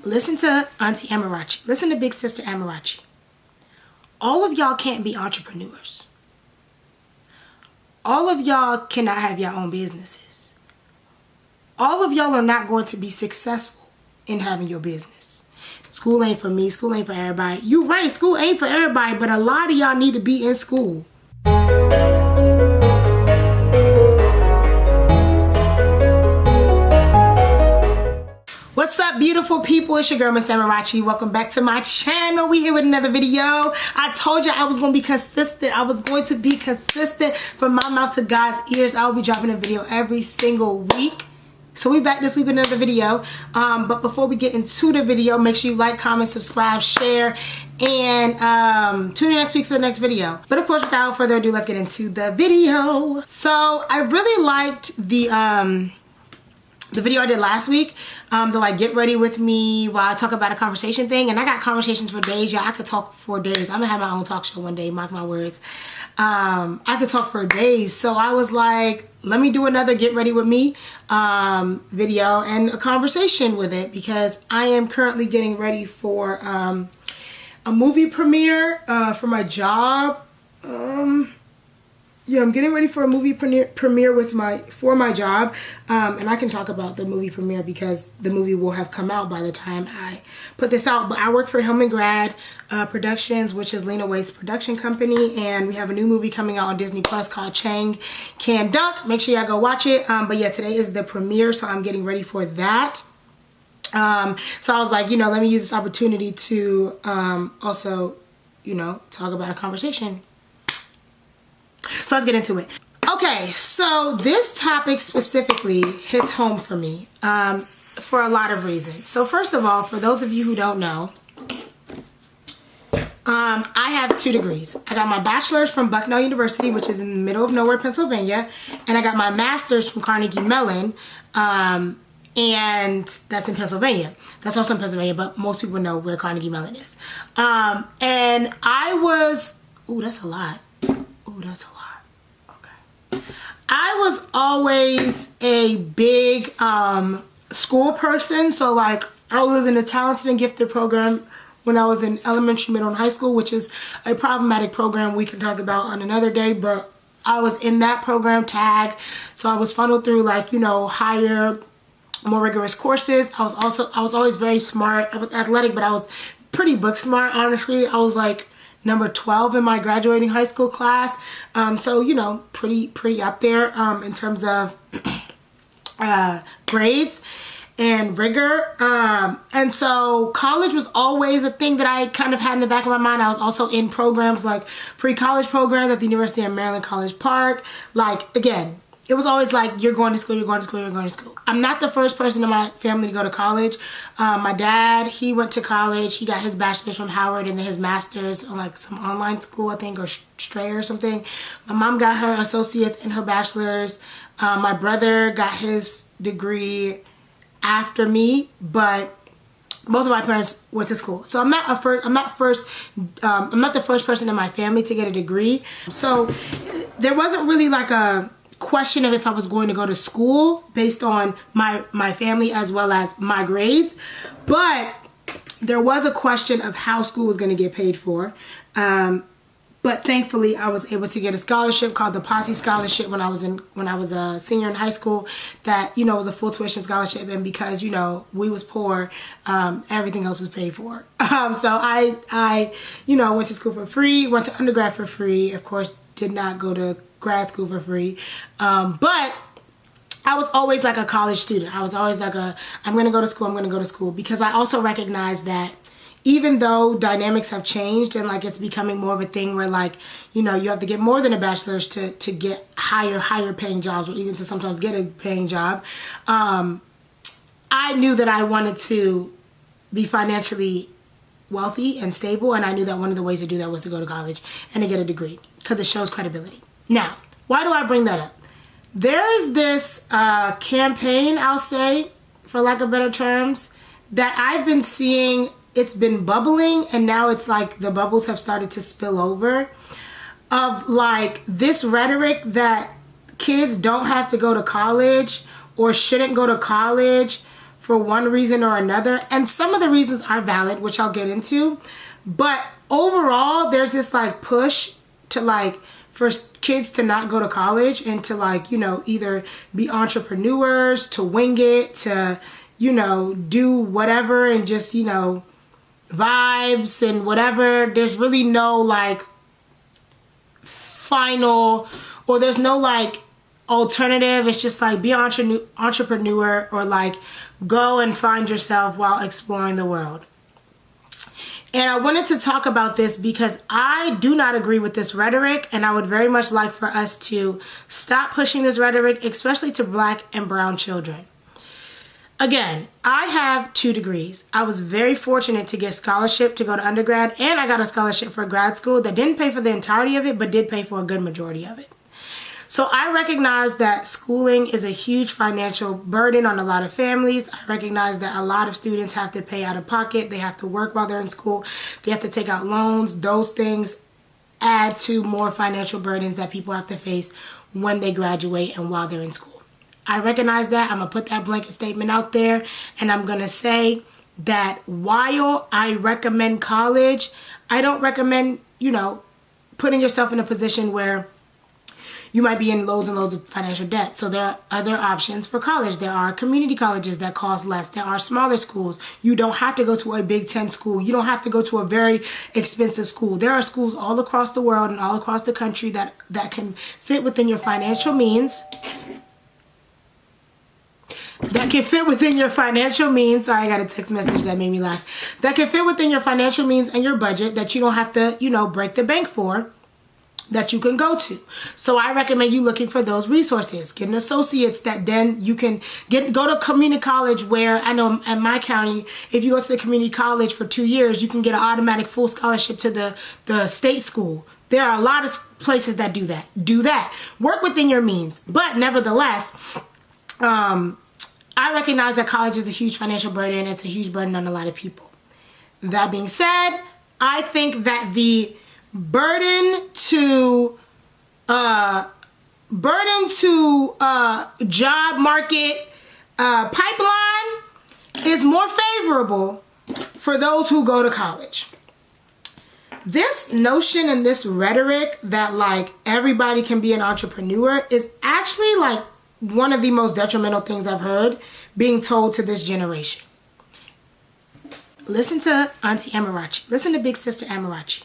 Listen to Auntie Amarachi. Listen to Big Sister Amarachi. All of y'all can't be entrepreneurs. All of y'all cannot have your own businesses. All of y'all are not going to be successful in having your business. School ain't for me. School ain't for everybody. You right, school ain't for everybody, but a lot of y'all need to be in school. What's up, beautiful people? It's your girl, Miss Amarachi. Welcome back to my channel. We here with another video. I told you I was going to be consistent. I was going to be consistent from my mouth to God's ears. I will be dropping a video every single week. So we back this week with another video. But before we get into the video, make sure you like, comment, subscribe, share, and tune in next week for the next video. But of course, without further ado, let's get into the video. So I really liked the video I did last week, the like get ready with me while I talk about a conversation thing. And I got conversations for days. Yeah, I could talk for days. I'm gonna have my own talk show one day, mark my words. I could talk for days. So I was like, let me do another get ready with me video and a conversation with it, because I am currently getting ready for a movie premiere for my job. Yeah, I'm getting ready for a movie premiere with for my job, and I can talk about the movie premiere because the movie will have come out by the time I put this out. But I work for Hillman Grad Productions, which is Lena Waithe's production company, and we have a new movie coming out on Disney Plus called Chang Can Dunk. Make sure y'all go watch it. But yeah, today is the premiere, so I'm getting ready for that. So I was like, let me use this opportunity to also, talk about a conversation. So let's get into it. Okay, so this topic specifically hits home for me for a lot of reasons. So first of all, for those of you who don't know, I have 2 degrees. I got my bachelor's from Bucknell University, which is in the middle of nowhere, Pennsylvania, and I got my master's from Carnegie Mellon, and that's in Pennsylvania. That's also in Pennsylvania, but most people know where Carnegie Mellon is. And I was, ooh, that's a lot. Ooh, that's a lot. Okay. I was always a big school person. So like I was in the talented and gifted program when I was in elementary, middle, and high school, which is a problematic program we can talk about on another day. But I was in that program, TAG. So I was funneled through like, higher, more rigorous courses. I was always very smart. I was athletic, but I was pretty book smart, honestly. I was like number 12 in my graduating high school class. So, pretty up there in terms of grades and rigor. And so college was always a thing that I kind of had in the back of my mind. I was also in programs like pre-college programs at the University of Maryland College Park. Like, again, it was always like, you're going to school, you're going to school, you're going to school. I'm not the first person in my family to go to college. My dad, he went to college. He got his bachelor's from Howard and then his master's on like some online school, I think, or Strayer or something. My mom got her associate's and her bachelor's. My brother got his degree after me, but both of my parents went to school. So I'm not the first person in my family to get a degree. So there wasn't really like a question of if I was going to go to school based on my family as well as my grades, but there was a question of how school was going to get paid for. But thankfully I was able to get a scholarship called the Posse Scholarship when I was a senior in high school, that was a full tuition scholarship, and because we was poor, everything else was paid for. So I went to school for free, went to undergrad for free, of course did not go to grad school for free, but I was always like a college student. I was always like I'm gonna go to school, because I also recognize that even though dynamics have changed and like it's becoming more of a thing where like you have to get more than a bachelor's to get higher paying jobs, or even to sometimes get a paying job, I knew that I wanted to be financially wealthy and stable, and I knew that one of the ways to do that was to go to college and to get a degree, because it shows credibility. Now, why do I bring that up? There's this campaign, I'll say, for lack of better terms, that I've been seeing. It's been bubbling, and now it's like the bubbles have started to spill over, of like this rhetoric that kids don't have to go to college or shouldn't go to college for one reason or another. And some of the reasons are valid, which I'll get into. But overall, there's this like push to like for kids to not go to college and to like, you know, either be entrepreneurs, to wing it, to, you know, do whatever and just, you know, vibes and whatever. There's really no like final, or there's no like alternative. It's just like be an entrepreneur or like go and find yourself while exploring the world. And I wanted to talk about this because I do not agree with this rhetoric, and I would very much like for us to stop pushing this rhetoric, especially to Black and brown children. Again, I have 2 degrees. I was very fortunate to get scholarship to go to undergrad, and I got a scholarship for grad school that didn't pay for the entirety of it, but did pay for a good majority of it. So I recognize that schooling is a huge financial burden on a lot of families. I recognize that a lot of students have to pay out of pocket. They have to work while they're in school. They have to take out loans. Those things add to more financial burdens that people have to face when they graduate and while they're in school. I recognize that. I'm going to put that blanket statement out there, and I'm going to say that while I recommend college, I don't recommend, you know, putting yourself in a position where you might be in loads and loads of financial debt. So there are other options for college. There are community colleges that cost less. There are smaller schools. You don't have to go to a Big Ten school. You don't have to go to a very expensive school. There are schools all across the world and all across the country that can fit within your financial means. That can fit within your financial means. Sorry, I got a text message that made me laugh. That can fit within your financial means and your budget that you don't have to, you know, break the bank for, that you can go to. So I recommend you looking for those resources. Get an associate's that then you can go to community college, where I know in my county, if you go to the community college for 2 years, you can get an automatic full scholarship to the state school. There are a lot of places that do that. Do that. Work within your means. But nevertheless, I recognize that college is a huge financial burden. It's a huge burden on a lot of people. That being said, I think that the burden to job market pipeline is more favorable for those who go to college. This notion and this rhetoric that like everybody can be an entrepreneur is actually like one of the most detrimental things I've heard being told to this generation. Listen to Auntie Amarachi. Listen to Big Sister Amarachi.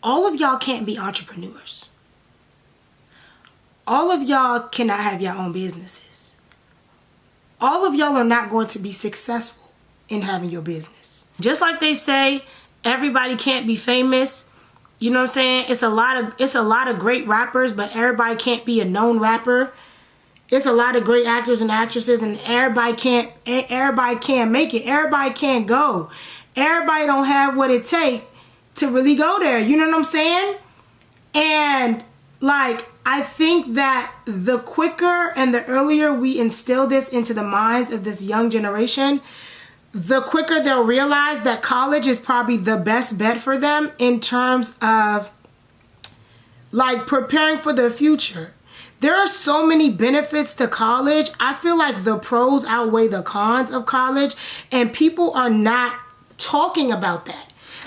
All of y'all can't be entrepreneurs. All of y'all cannot have your own businesses. All of y'all are not going to be successful in having your business. Just like they say, everybody can't be famous. You know what I'm saying? It's a lot of great rappers, but everybody can't be a known rapper. It's a lot of great actors and actresses, and everybody can't make it. Everybody can't go. Everybody don't have what it takes to really go there. You know what I'm saying? And like, I think that the quicker and the earlier we instill this into the minds of this young generation, the quicker they'll realize that college is probably the best bet for them in terms of like preparing for the future. There are so many benefits to college. I feel like the pros outweigh the cons of college, and people are not talking about that.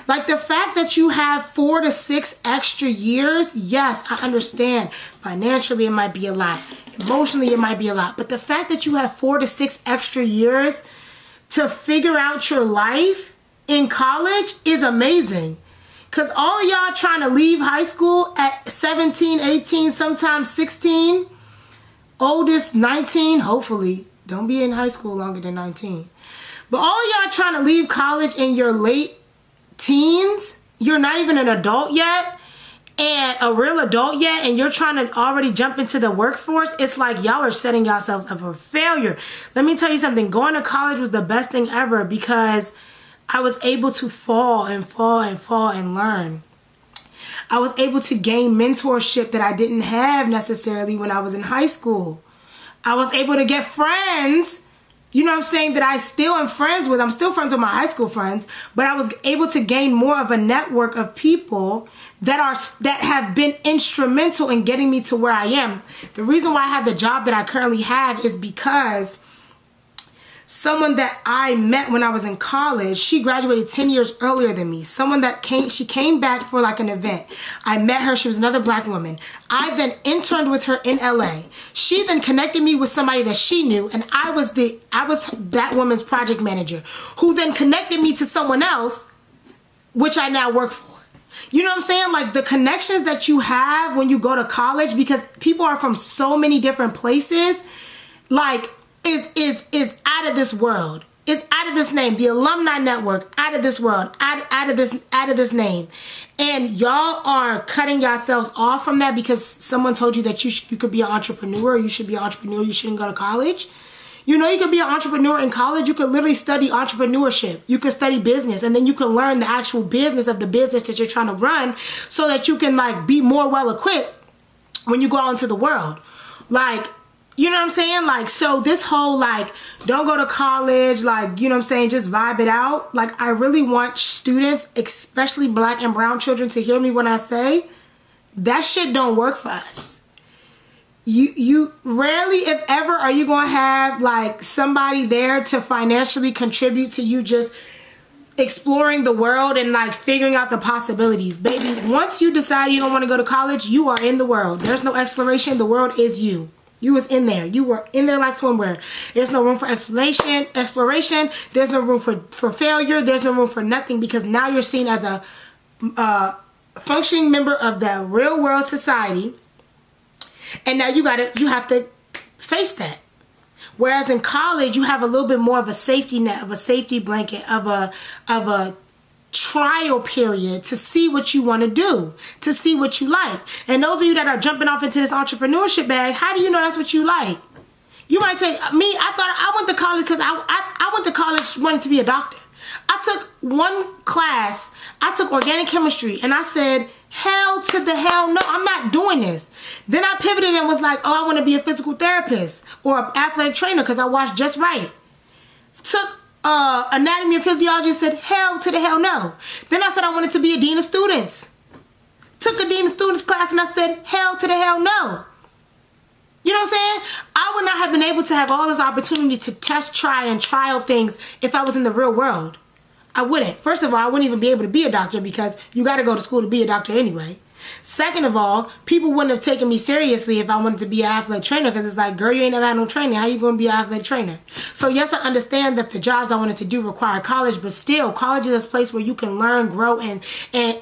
Like the fact that you have 4 to 6 extra years, yes, I understand. Financially, it might be a lot. Emotionally, it might be a lot. But the fact that you have 4 to 6 extra years to figure out your life in college is amazing. Because all of y'all trying to leave high school at 17, 18, sometimes 16, oldest 19, hopefully. Don't be in high school longer than 19. But all of y'all trying to leave college in your late teens, you're not even an adult yet, and a real adult yet, and you're trying to already jump into the workforce. It's like y'all are setting yourselves up for failure. Let me tell you something. Going to college was the best thing ever because I was able to fall and learn. I was able to gain mentorship that I didn't have necessarily when I was in high school. I was able to get friends, you know what I'm saying, that I still am friends with. I'm still friends with my high school friends, but I was able to gain more of a network of people that have been instrumental in getting me to where I am. The reason why I have the job that I currently have is because someone that I met when I was in college. She graduated 10 years earlier than me. Someone that she came back for like an event. I met her. She was another black woman. I then interned with her in LA. She then connected me with somebody that she knew, and I was that woman's project manager, who then connected me to someone else, which I now work for. You know what I'm saying? Like, the connections that you have when you go to college, because people are from so many different places, like, is out of this world. It's out of this name. The alumni network, out of this world, out of this name. And y'all are cutting yourselves off from that because someone told you that you could be an entrepreneur. You should be an entrepreneur. You shouldn't go to college. You know, you could be an entrepreneur in college. You could literally study entrepreneurship. You could study business, and then you can learn the actual business of the business that you're trying to run, so that you can, like, be more well equipped when you go out into the world. Like, you know what I'm saying? Like, so this whole, like, don't go to college, like, you know what I'm saying, just vibe it out. Like, I really want students, especially black and brown children, to hear me when I say that shit don't work for us. You rarely, if ever, are you going to have, like, somebody there to financially contribute to you just exploring the world and, like, figuring out the possibilities. Baby, once you decide you don't want to go to college, you are in the world. There's no exploration. The world is you. You was in there. You were in there like swimwear. There's no room for exploration. There's no room for failure. There's no room for nothing, because now you're seen as a functioning member of the real world society. And now you have to face that. Whereas in college, you have a little bit more of a safety net, of a safety blanket, of a trial period to see what you want to do, to see what you like. And those of you that are jumping off into this entrepreneurship bag, how do you know that's what you like? You might say, me, I thought I went to college because I went to college wanting to be a doctor. I took one class, I took organic chemistry, and I said, hell to the hell no, I'm not doing this. Then I pivoted and was like, oh, I want to be a physical therapist or an athletic trainer because I watched Just Right. Took anatomy and physiology and said, hell to the hell no. Then I said I wanted to be a dean of students. Took a dean of students class and I said, hell to the hell no. You know what I'm saying? I would not have been able to have all this opportunity to test, try, and trial things if I was in the real world. I wouldn't. First of all, I wouldn't even be able to be a doctor because you got to go to school to be a doctor anyway. Second of all, people wouldn't have taken me seriously if I wanted to be an athletic trainer, because it's like, girl, you ain't never had no training. How you going to be an athletic trainer? So yes, I understand that the jobs I wanted to do require college, but still, college is a place where you can learn, grow, and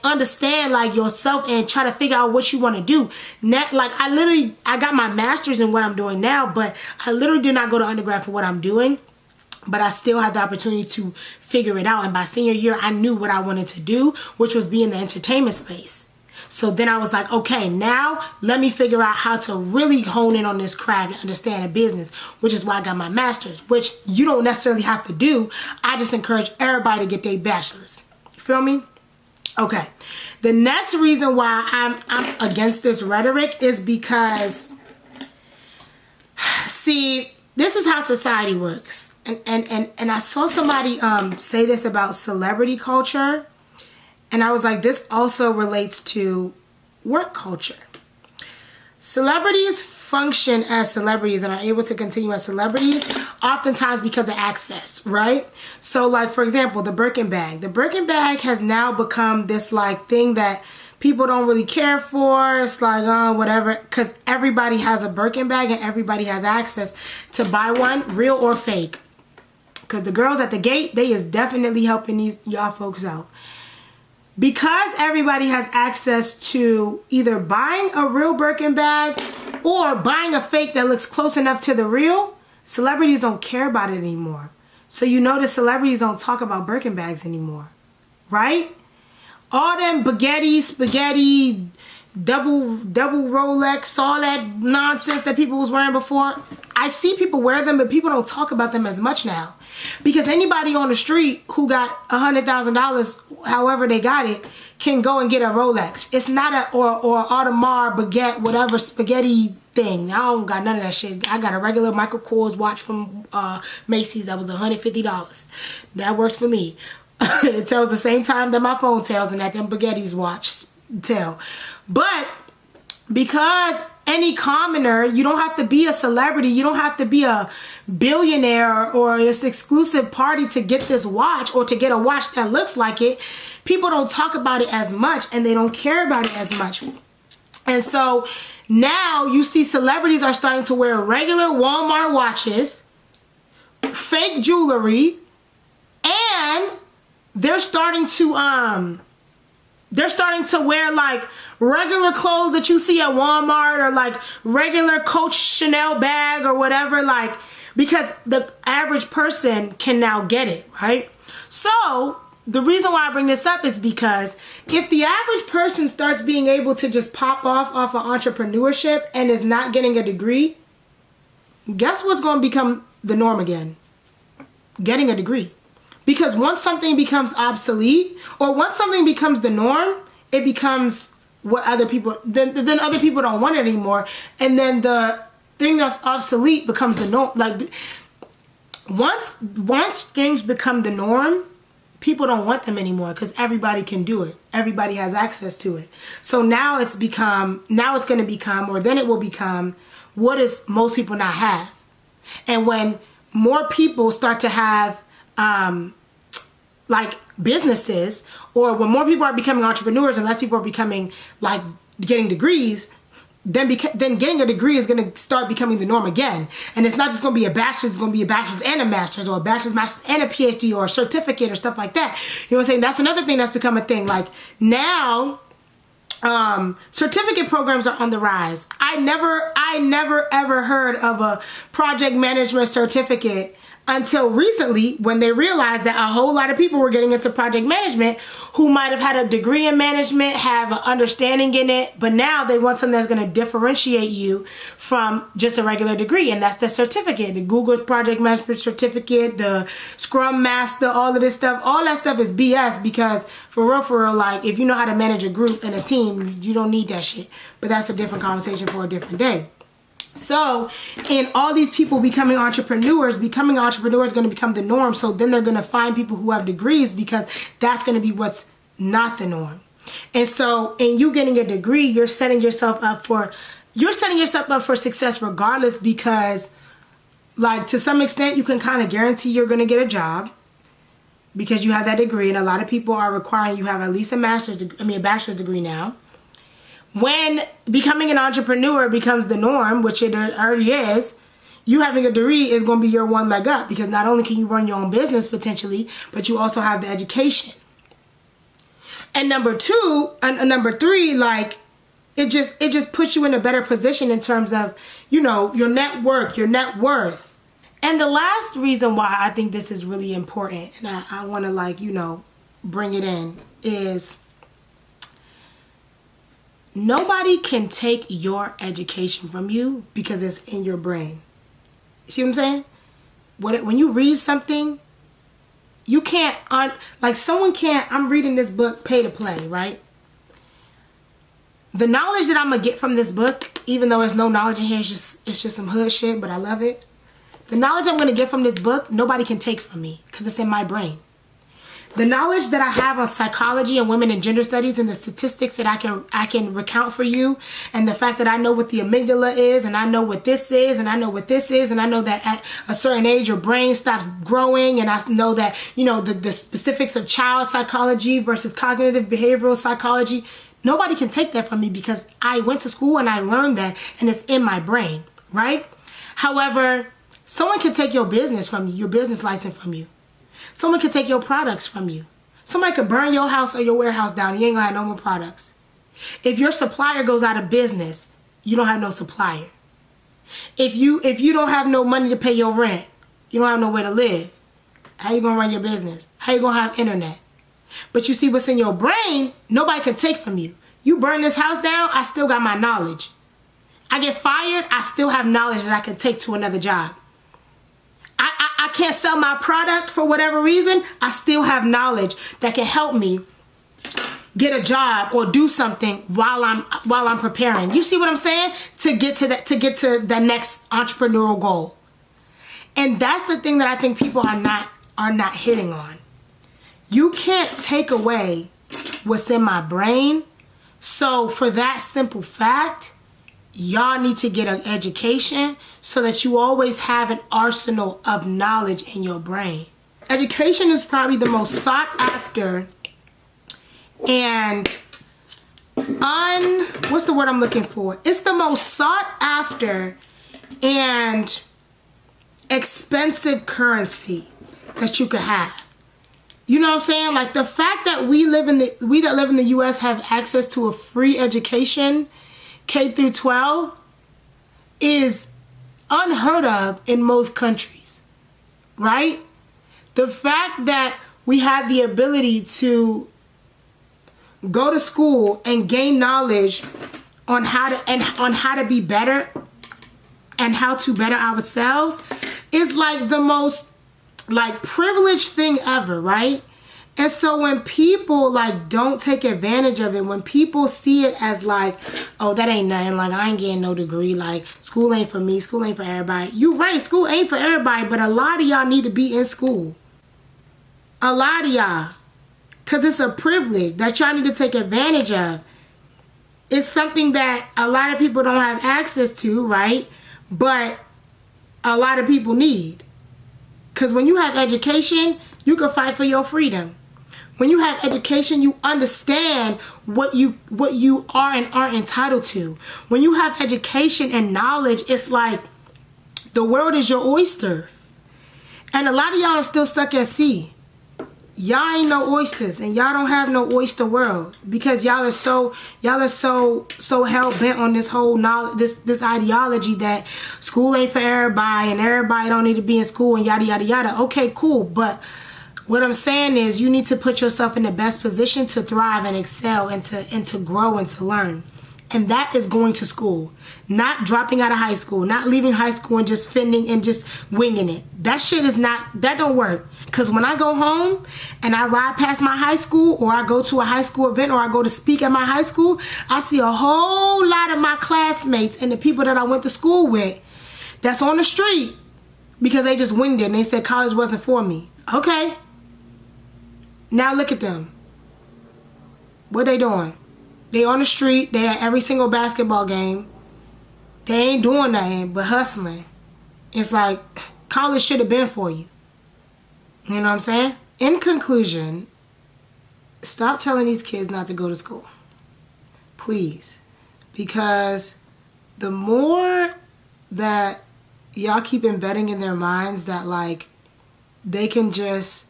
understand, like, yourself and try to figure out what you want to do. Like, I got my master's in what I'm doing now, but I literally did not go to undergrad for what I'm doing. But I still had the opportunity to figure it out. And by senior year, I knew what I wanted to do, which was be in the entertainment space. So then I was like, okay, now let me figure out how to really hone in on this craft and understand a business, which is why I got my master's, which you don't necessarily have to do. I just encourage everybody to get their bachelor's. You feel me? Okay. The next reason why I'm against this rhetoric is because, see, this is how society works. And I saw somebody say this about celebrity culture. And I was like, this also relates to work culture. Celebrities function as celebrities and are able to continue as celebrities oftentimes because of access, right? So, like, for example, the Birkin bag. The Birkin bag has now become this, like, thing that people don't really care for. It's like, oh, whatever. Because everybody has a Birkin bag and everybody has access to buy one, real or fake. Because the girls at the gate, they is definitely helping y'all folks out. Because everybody has access to either buying a real Birkin bag or buying a fake that looks close enough to the real, celebrities don't care about it anymore. So you notice celebrities don't talk about Birkin bags anymore, right? All them spaghetti, double Rolex, all that nonsense that people was wearing before. I see people wear them, but people don't talk about them as much now. Because anybody on the street who got $100,000, however they got it, can go and get a Rolex. It's not a or Audemars baguette, whatever spaghetti thing. I don't got none of that shit. I got a regular Michael Kors watch from Macy's that was $150. That works for me. It tells the same time that my phone tells and that them baguettes watch tell. But because any commoner. You don't have to be a celebrity. You don't have to be a billionaire or this exclusive party to get this watch or to get a watch that looks like it. People don't talk about it as much and they don't care about it as much. And so now you see celebrities are starting to wear regular Walmart watches, fake jewelry, and they're starting to wear like regular clothes that you see at Walmart, or like regular Coach Chanel bag or whatever, like, because the average person can now get it, right? So the reason why I bring this up is because if the average person starts being able to just pop off of entrepreneurship and is not getting a degree, guess what's going to become the norm again? Getting a degree. Because once something becomes obsolete, or once something becomes the norm, it becomes what other people, then other people don't want it anymore. And then the thing that's obsolete becomes the norm. Like, once things become the norm, people don't want them anymore because everybody can do it. Everybody has access to it. So now it will become what does most people not have. And when more people start to have like businesses, or when more people are becoming entrepreneurs and less people are becoming like getting degrees, then getting a degree is going to start becoming the norm again. And it's not just going to be a bachelor's, it's going to be a bachelor's and a master's, or a bachelor's, master's and a PhD, or a certificate or stuff like that. You know what I'm saying? That's another thing that's become a thing. Like now, certificate programs are on the rise. I never ever heard of a project management certificate until recently, when they realized that a whole lot of people were getting into project management who might have had a degree in management, have an understanding in it, but now they want something that's going to differentiate you from just a regular degree, and that's the certificate. The Google Project Management Certificate, the Scrum Master, all of this stuff. All that stuff is BS, because for real, like, if you know how to manage a group and a team, you don't need that shit. But that's a different conversation for a different day. So, and all these people becoming entrepreneurs is going to become the norm. So then they're going to find people who have degrees, because that's going to be what's not the norm. And so, in you getting a degree, you're setting yourself up for success regardless, because, like, to some extent, you can kind of guarantee you're going to get a job because you have that degree. And a lot of people are requiring you have at least a bachelor's degree now. When becoming an entrepreneur becomes the norm, which it already is, you having a degree is going to be your one leg up, because not only can you run your own business potentially, but you also have the education. And number three, like, it just puts you in a better position in terms of, you know, your network, your net worth. And the last reason why I think this is really important, and I want to, like, you know, bring it in, is nobody can take your education from you because it's in your brain. You see what I'm saying? When you read something, you can't, I'm reading this book, Pay to Play, right? The knowledge that I'm going to get from this book, even though there's no knowledge in here, it's just some hood shit, but I love it. The knowledge I'm going to get from this book, nobody can take from me because it's in my brain. The knowledge that I have on psychology and women and gender studies, and the statistics that I can recount for you, and the fact that I know what the amygdala is, and I know what this is, and I know what this is, and I know that at a certain age your brain stops growing, and I know that, you know, the specifics of child psychology versus cognitive behavioral psychology, nobody can take that from me because I went to school and I learned that, and it's in my brain, right? However, someone can take your business from you, your business license from you. Someone could take your products from you. Somebody could burn your house or your warehouse down. You ain't gonna have no more products. If your supplier goes out of business, you don't have no supplier. If you don't have no money to pay your rent, you don't have nowhere to live. How you gonna run your business? How you gonna have internet? But you see, what's in your brain, nobody can take from you. You burn this house down, I still got my knowledge. I get fired, I still have knowledge that I can take to another job. I can't sell my product for whatever reason, I still have knowledge that can help me get a job or do something while I'm preparing. You see what I'm saying? To get to the next entrepreneurial goal. And that's the thing that I think people are not hitting on. You can't take away what's in my brain. So for that simple fact, y'all need to get an education so that you always have an arsenal of knowledge in your brain. Education is probably the most sought after and what's the word I'm looking for? It's the most sought after and expensive currency that you could have. You know what I'm saying? Like the fact that we that live in the US have access to a free education, K through 12, is unheard of in most countries, right? The fact that we have the ability to go to school and gain knowledge on how to be better and how to better ourselves is like the most like privileged thing ever, right? And so when people like don't take advantage of it, when people see it as like, oh, that ain't nothing, like I ain't getting no degree, like school ain't for me, school ain't for everybody. You right, school ain't for everybody, but a lot of y'all need to be in school. A lot of y'all. Because it's a privilege that y'all need to take advantage of. It's something that a lot of people don't have access to, right? But a lot of people need. Because when you have education, you can fight for your freedom. When you have education, you understand what you are and aren't entitled to. When you have education and knowledge, it's like the world is your oyster. And a lot of y'all are still stuck at sea. Y'all ain't no oysters, and y'all don't have no oyster world because y'all are so hell bent on this whole knowledge, this ideology that school ain't for everybody and everybody don't need to be in school and yada yada yada. Okay, cool, but what I'm saying is you need to put yourself in the best position to thrive and excel and to grow and to learn. And that is going to school. Not dropping out of high school. Not leaving high school and just fending and just winging it. That shit is not, that don't work. Because when I go home and I ride past my high school or I go to a high school event or I go to speak at my high school, I see a whole lot of my classmates and the people that I went to school with that's on the street because they just winged it and they said college wasn't for me. Okay. Now look at them. What they doing? They on the street. They at every single basketball game. They ain't doing nothing but hustling. It's like college should have been for you. You know what I'm saying? In conclusion, stop telling these kids not to go to school. Please. Because the more that y'all keep embedding in their minds that like they can just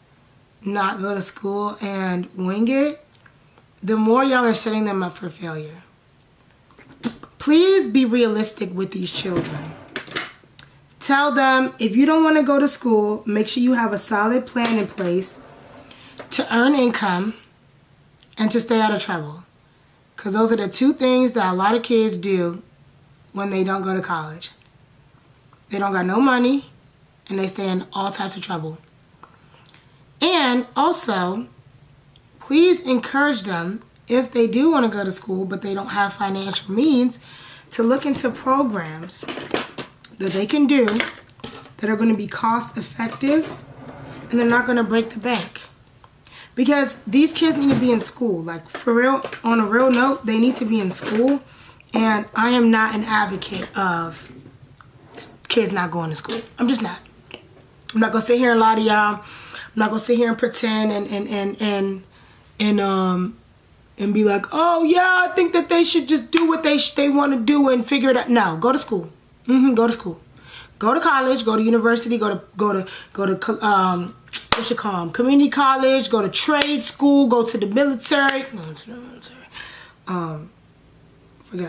not go to school and wing it, the more y'all are setting them up for failure. Please be realistic with these children. Tell them if you don't want to go to school, make sure you have a solid plan in place to earn income and to stay out of trouble. Because those are the two things that a lot of kids do when they don't go to college. They don't got no money and they stay in all types of trouble. And also, please encourage them, if they do want to go to school but they don't have financial means, to look into programs that they can do that are going to be cost effective and they're not going to break the bank. Because these kids need to be in school. Like, for real, on a real note, they need to be in school. And I am not an advocate of kids not going to school. I'm just not. I'm not going to sit here and lie to y'all. I'm not going to sit here and pretend and be like, oh yeah, I think that they should just do what they want to do and figure it out. No, go to school. Go to school. Go to college. Go to university. Go to what you call them? Community college. Go to trade school. Go to the military. Forget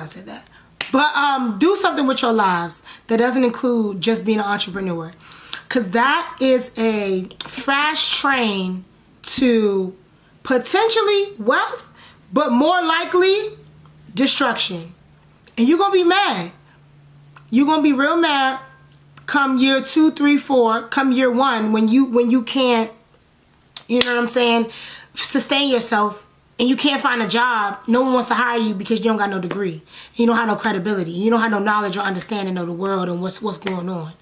I said that. But do something with your lives that doesn't include just being an entrepreneur. Because that is a fast train to potentially wealth, but more likely destruction. And you're going to be mad. You're going to be real mad come year 2, 3, 4, come year 1 when you can't, you know what I'm saying, sustain yourself and you can't find a job. No one wants to hire you because you don't got no degree. You don't have no credibility. You don't have no knowledge or understanding of the world and what's going on.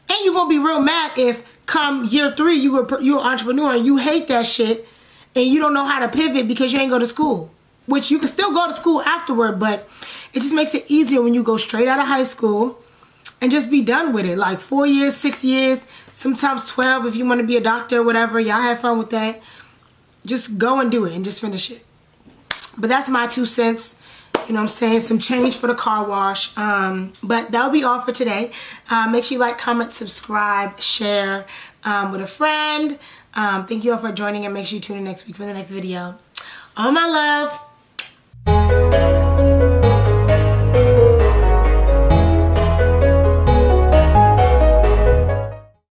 And you're going to be real mad if come year 3 you're an entrepreneur and you hate that shit and you don't know how to pivot because you ain't go to school. which you can still go to school afterward, but it just makes it easier when you go straight out of high school and just be done with it. Like 4 years, 6 years, sometimes 12 if you want to be a doctor or whatever. Y'all have fun with that. Just go and do it and just finish it. But that's my 2 cents. You know what I'm saying? Some change for the car wash. But that'll be all for today. Make sure you like, comment, subscribe, share with a friend. Thank you all for joining, and make sure you tune in next week for the next video. All my love.